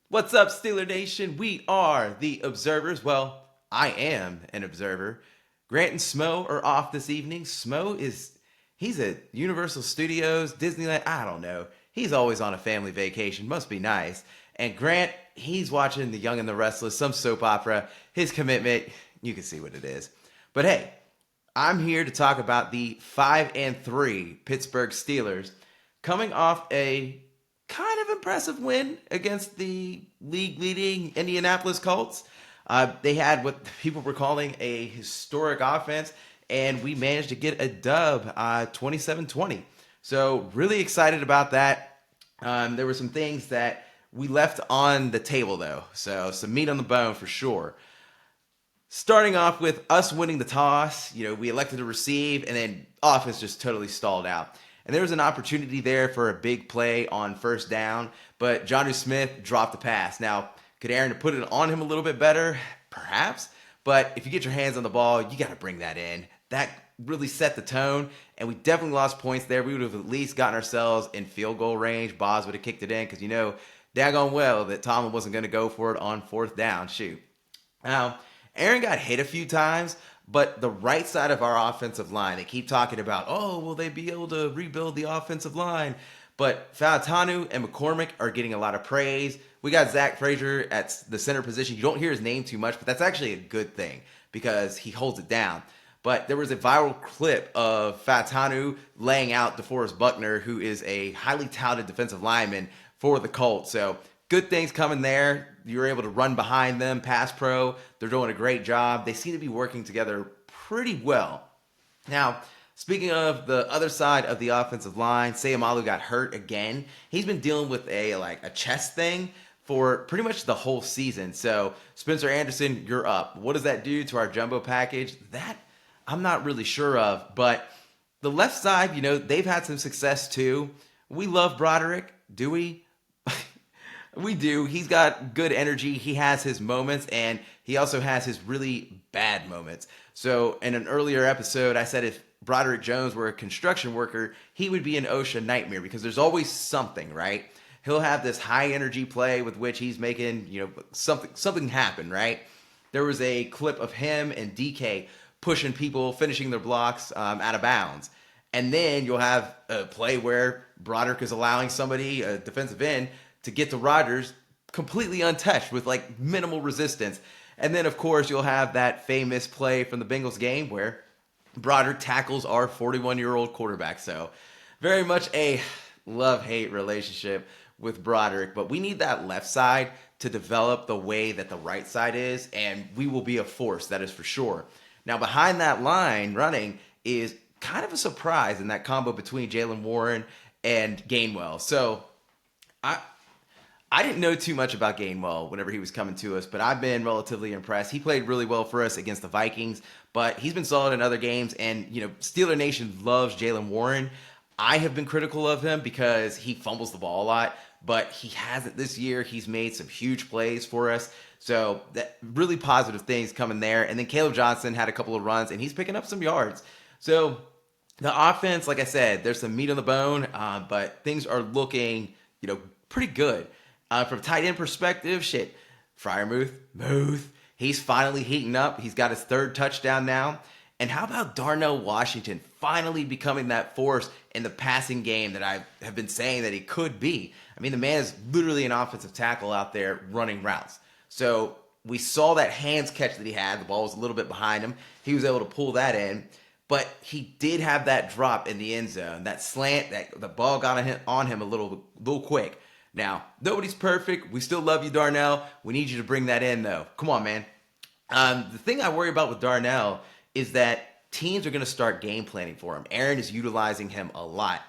What's up, Steeler Nation? We are the Observers. Well, I am an observer. Grant and Smo are off this evening. He's at Universal Studios, Disneyland, I don't know. He's always on a family vacation, must be nice. And Grant, he's watching The Young and the Restless, some soap opera. His commitment, you can see what it is. But hey, I'm here to talk about the 5-3 Pittsburgh Steelers coming off a kind of impressive win against the league leading Indianapolis Colts. They had what people were calling a historic offense, and we managed to get a dub 27-20. So, really excited about that. There were some things that we left on the table, though. So, some meat on the bone for sure. Starting off with us winning the toss, we elected to receive, and then offense just totally stalled out. And there was an opportunity there for a big play on first down, but Jonnu Smith dropped the pass. Now, could Aaron have put it on him a little bit better? Perhaps. But if you get your hands on the ball, you got to bring that in. That really set the tone, and we definitely lost points there. We would have at least gotten ourselves in field goal range. Boz would have kicked it in because daggone well that Tomlin wasn't going to go for it on fourth down. Shoot. Now, Aaron got hit a few times, but the right side of our offensive line, they keep talking about, oh, will they be able to rebuild the offensive line? But Fautanu and McCormick are getting a lot of praise. We got Zach Frazier at the center position. You don't hear his name too much, but that's actually a good thing because he holds it down. But there was a viral clip of Fautanu laying out DeForest Buckner, who is a highly touted defensive lineman for the Colts. So good things coming there. You're able to run behind them, pass pro. They're doing a great job. They seem to be working together pretty well. Now, speaking of the other side of the offensive line, Sayamalu got hurt again. He's been dealing with a chest thing for pretty much the whole season. So, Spencer Anderson, you're up. What does that do to our jumbo package? That I'm not really sure of, but the left side, they've had some success too. We love Broderick, do we? We do. He's got good energy. He has his moments, and he also has his really bad moments. So, in an earlier episode, I said if Broderick Jones were a construction worker, he would be an OSHA nightmare because there's always something, right? He'll have this high energy play with which he's making, something happen, right? There was a clip of him and DK pushing people, finishing their blocks out of bounds. And then you'll have a play where Broderick is allowing somebody, a defensive end, to get to Rodgers completely untouched with minimal resistance. And then, of course, you'll have that famous play from the Bengals game where Broderick tackles our 41-year-old quarterback. So very much a love-hate relationship with Broderick. But we need that left side to develop the way that the right side is, and we will be a force, that is for sure. Now, behind that line running is kind of a surprise in that combo between Jalen Warren and Gainwell. So I didn't know too much about Gainwell whenever he was coming to us, but I've been relatively impressed. He played really well for us against the Vikings, but he's been solid in other games. And, Steeler Nation loves Jalen Warren. I have been critical of him because he fumbles the ball a lot, but he hasn't this year. He's made some huge plays for us. So that really positive things coming there. And then Caleb Johnson had a couple of runs, and he's picking up some yards. So the offense, like I said, there's some meat on the bone, but things are looking, pretty good. From tight end perspective, Muth, he's finally heating up. He's got his third touchdown now. And how about Darnell Washington finally becoming that force in the passing game that I have been saying that he could be? I mean, the man is literally an offensive tackle out there running routes. So we saw that hands catch that he had. The ball was a little bit behind him. He was able to pull that in. But he did have that drop in the end zone, that slant, that the ball got on him a little quick. Now, nobody's perfect. We still love you, Darnell. We need you to bring that in, though. Come on, man. The thing I worry about with Darnell is that teams are going to start game planning for him. Aaron is utilizing him a lot.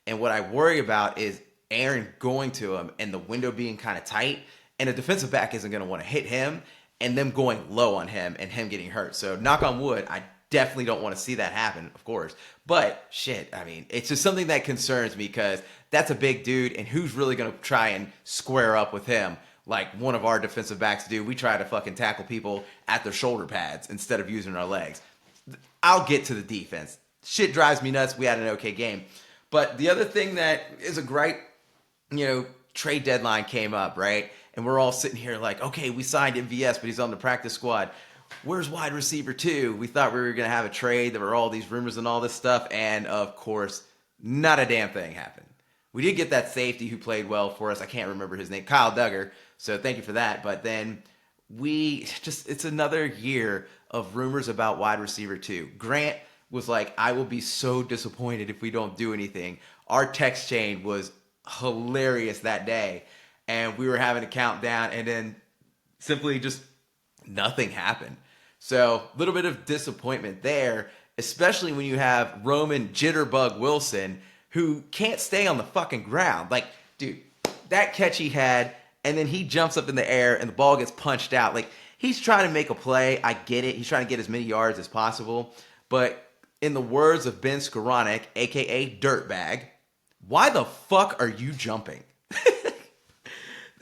And what I worry about is Aaron going to him and the window being kind of tight, and a defensive back isn't going to want to hit him and them going low on him and him getting hurt. So, knock on wood, I definitely don't want to see that happen, of course. But it's just something that concerns me because that's a big dude, and who's really going to try and square up with him like one of our defensive backs do? We try to fucking tackle people at their shoulder pads instead of using our legs. I'll get to the defense. Shit drives me nuts. We had an okay game. But the other thing that is a great, trade deadline came up, right? And we're all sitting here like, okay, we signed MVS, but he's on the practice squad. Where's wide receiver 2? We thought we were going to have a trade. There were all these rumors and all this stuff. And of course, not a damn thing happened. We did get that safety who played well for us. I can't remember his name, Kyle Duggar. So thank you for that. But then it's another year of rumors about wide receiver 2. Grant was like, I will be so disappointed if we don't do anything. Our text chain was hilarious that day. And we were having a countdown, and then simply just nothing happened. So a little bit of disappointment there, especially when you have Roman Jitterbug Wilson, who can't stay on the fucking ground. Like, dude, that catch he had, and then he jumps up in the air and the ball gets punched out. Like, he's trying to make a play. I get it. He's trying to get as many yards as possible. But in the words of Ben Skoranek, a.k.a. Dirtbag, why the fuck are you jumping?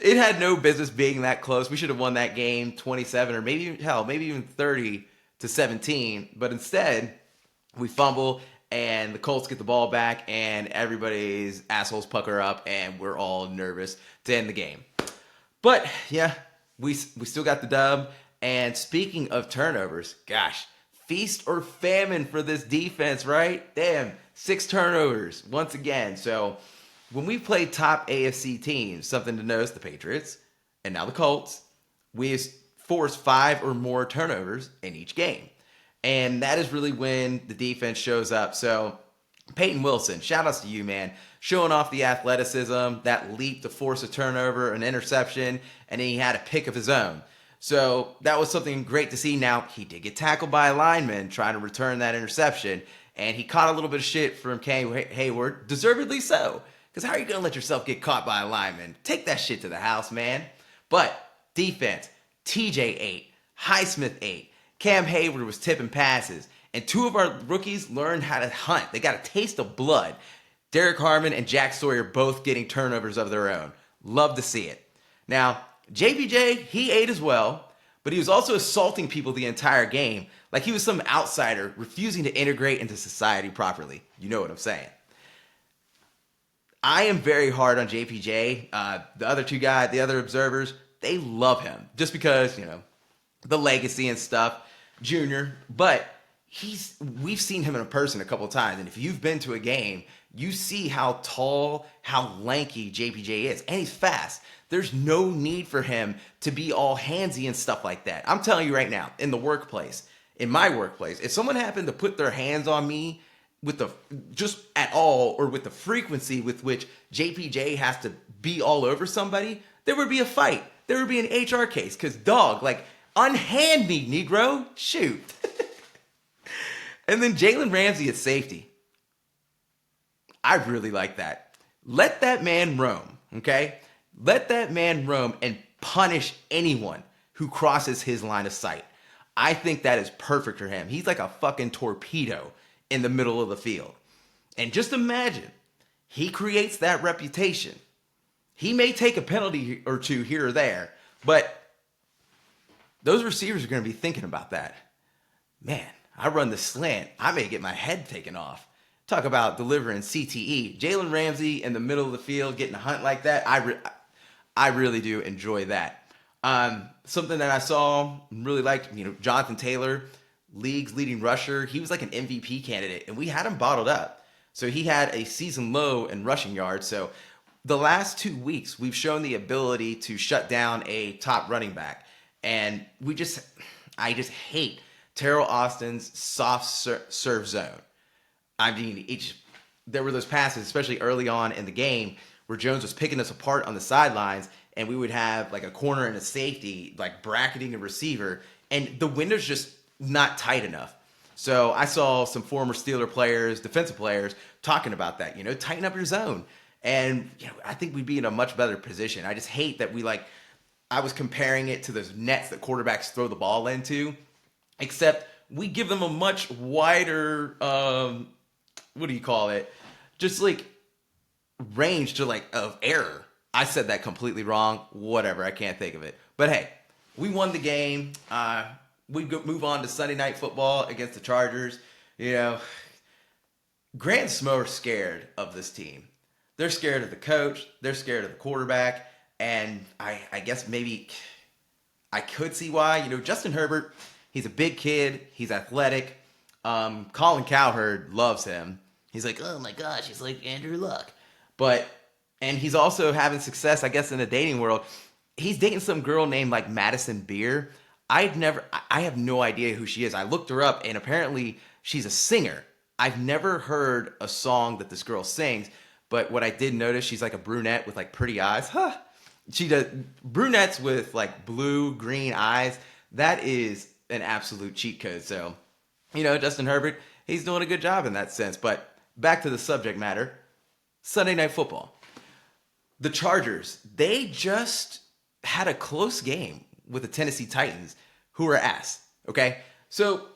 It had no business being that close. We should have won that game 27 or maybe even 30-17. But instead, we fumble and the Colts get the ball back and everybody's assholes pucker up and we're all nervous to end the game. But yeah, we still got the dub. And speaking of turnovers, gosh, feast or famine for this defense, right? Damn, 6 turnovers once again. So when we played top AFC teams, something to notice, the Patriots and now the Colts, we forced 5 or more turnovers in each game. And that is really when the defense shows up. So Peyton Wilson, shout outs to you, man. Showing off the athleticism, that leap to force a turnover, an interception, and then he had a pick of his own. So that was something great to see. Now, he did get tackled by a lineman trying to return that interception, and he caught a little bit of shit from Cam Hayward, deservedly so. Because how are you going to let yourself get caught by a lineman? Take that shit to the house, man. But defense, TJ 8, Highsmith 8, Cam Hayward was tipping passes, and 2 of our rookies learned how to hunt. They got a taste of blood. Derek Harmon and Jack Sawyer both getting turnovers of their own. Love to see it. Now, JPJ, he ate as well, but he was also assaulting people the entire game like he was some outsider refusing to integrate into society properly. You know what I'm saying. I am very hard on JPJ. The other 2 guys, the other observers, they love him just because, the legacy and stuff, Junior. But we've seen him in person a couple of times, and if you've been to a game, you see how tall, how lanky JPJ is, and he's fast. There's no need for him to be all handsy and stuff like that. I'm telling you right now, in my workplace, if someone happened to put their hands on me just at all, or with the frequency with which JPJ has to be all over somebody, there would be a fight. There would be an HR case. Because, dog, like, unhand me, Negro. Shoot. And then Jalen Ramsey at safety. I really like that. Let that man roam, okay? Let that man roam and punish anyone who crosses his line of sight. I think that is perfect for him. He's like a fucking torpedo in the middle of the field. And just imagine, he creates that reputation. He may take a penalty or 2 here or there, but those receivers are going to be thinking about that. Man, I run the slant. I may get my head taken off. Talk about delivering CTE. Jalen Ramsey in the middle of the field getting a hunt like that, I really do enjoy that. Something that I saw, really liked, Jonathan Taylor, league's leading rusher. He was like an MVP candidate, and we had him bottled up. So he had a season low in rushing yards. So the last 2 weeks, we've shown the ability to shut down a top running back. And I just hate Terrell Austin's soft serve zone. I mean, there were those passes, especially early on in the game, where Jones was picking us apart on the sidelines, and we would have like a corner and a safety, like bracketing a receiver, and the window's just not tight enough. So I saw some former Steeler players, defensive players, talking about that, tighten up your zone. And I think we'd be in a much better position. I just hate that I was comparing it to those nets that quarterbacks throw the ball into, except we give them a much wider, just like range of error. I said that completely wrong. Whatever, I can't think of it. But hey, we won the game. We move on to Sunday Night Football against the Chargers. Grant and Smo are scared of this team. they're scared of the coach, they're scared of the quarterback, and I guess maybe I could see why. Justin Herbert, he's a big kid, he's athletic. Colin Cowherd loves him. He's like, oh my gosh, he's like Andrew Luck. And he's also having success, I guess, in the dating world. He's dating some girl named like Madison Beer. I have no idea who she is. I looked her up, and apparently she's a singer. I've never heard a song that this girl sings, but what I did notice, she's like a brunette with like pretty eyes. Huh. She does brunettes with like blue, green eyes. That is an absolute cheat code. So, Justin Herbert, he's doing a good job in that sense. But back to the subject matter, Sunday Night Football. The Chargers, they just had a close game with the Tennessee Titans, who are ass. Okay? So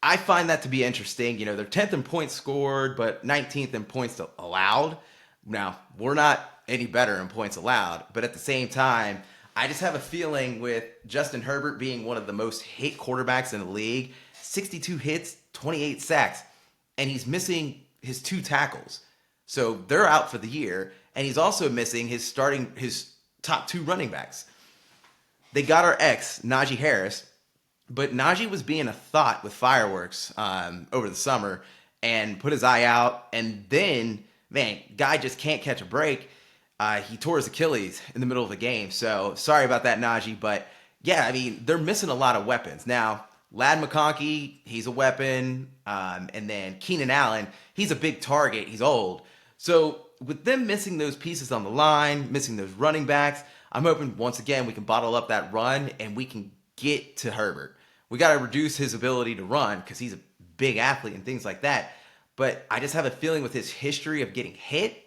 I find that to be interesting. They're 10th in points scored, but 19th in points allowed. Now, we're not any better in points allowed, but at the same time, I just have a feeling with Justin Herbert being one of the most hit quarterbacks in the league, 62 hits, 28 sacks, and he's missing his 2 tackles. So they're out for the year, and he's also missing his top 2 running backs. They got our ex, Najee Harris, but Najee was being a thought with fireworks over the summer and put his eye out, and then, man, guy just can't catch a break. He tore his Achilles in the middle of the game. So sorry about that, Najee. But yeah, I mean, they're missing a lot of weapons. Now, Ladd McConkey, he's a weapon. And then Keenan Allen, he's a big target. He's old. So with them missing those pieces on the line, missing those running backs, I'm hoping once again we can bottle up that run and we can get to Herbert. We got to reduce his ability to run because he's a big athlete and things like that. But I just have a feeling with his history of getting hit,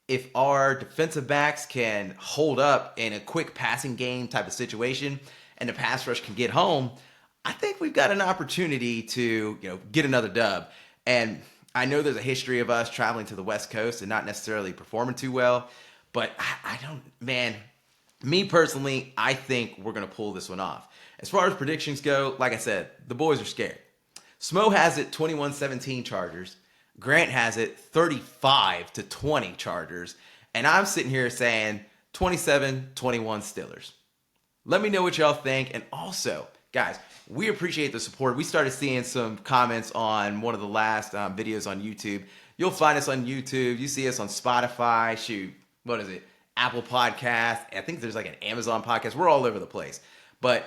if our defensive backs can hold up in a quick passing game type of situation and the pass rush can get home, I think we've got an opportunity to, get another dub. And I know there's a history of us traveling to the West Coast and not necessarily performing too well, but I don't, man, me personally, I think we're going to pull this one off. As far as predictions go, like I said, the boys are scared. Smo has it 21-17 Chargers. Grant has it 35-20 Chargers. And I'm sitting here saying 27-21 Steelers. Let me know what y'all think. And also, guys, we appreciate the support. We started seeing some comments on one of the last videos on YouTube. You'll find us on YouTube. You see us on Spotify. Shoot, what is it? Apple Podcast. I think there's like an Amazon podcast. We're all over the place. But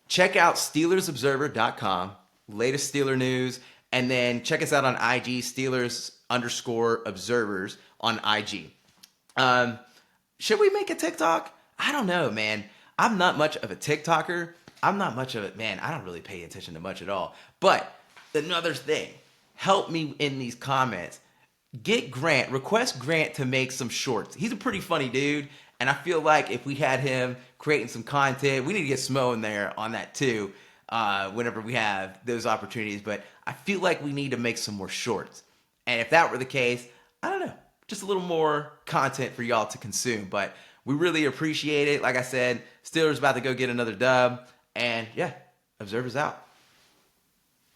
check out SteelersObserver.com. Latest Steeler news. And then check us out on IG, Steelers_observers on IG. Should we make a TikTok? I don't know, man. I'm not much of a TikToker. I'm not much of it, man. I don't really pay attention to much at all. But another thing, help me in these comments. Request Grant to make some shorts. He's a pretty funny dude. And I feel like if we had him creating some content, we need to get Smo in there on that too. Whenever we have those opportunities. But I feel like we need to make some more shorts. And if that were the case, I don't know, just a little more content for y'all to consume. But we really appreciate it. Like I said, Steelers about to go get another dub. And yeah, Observer's out.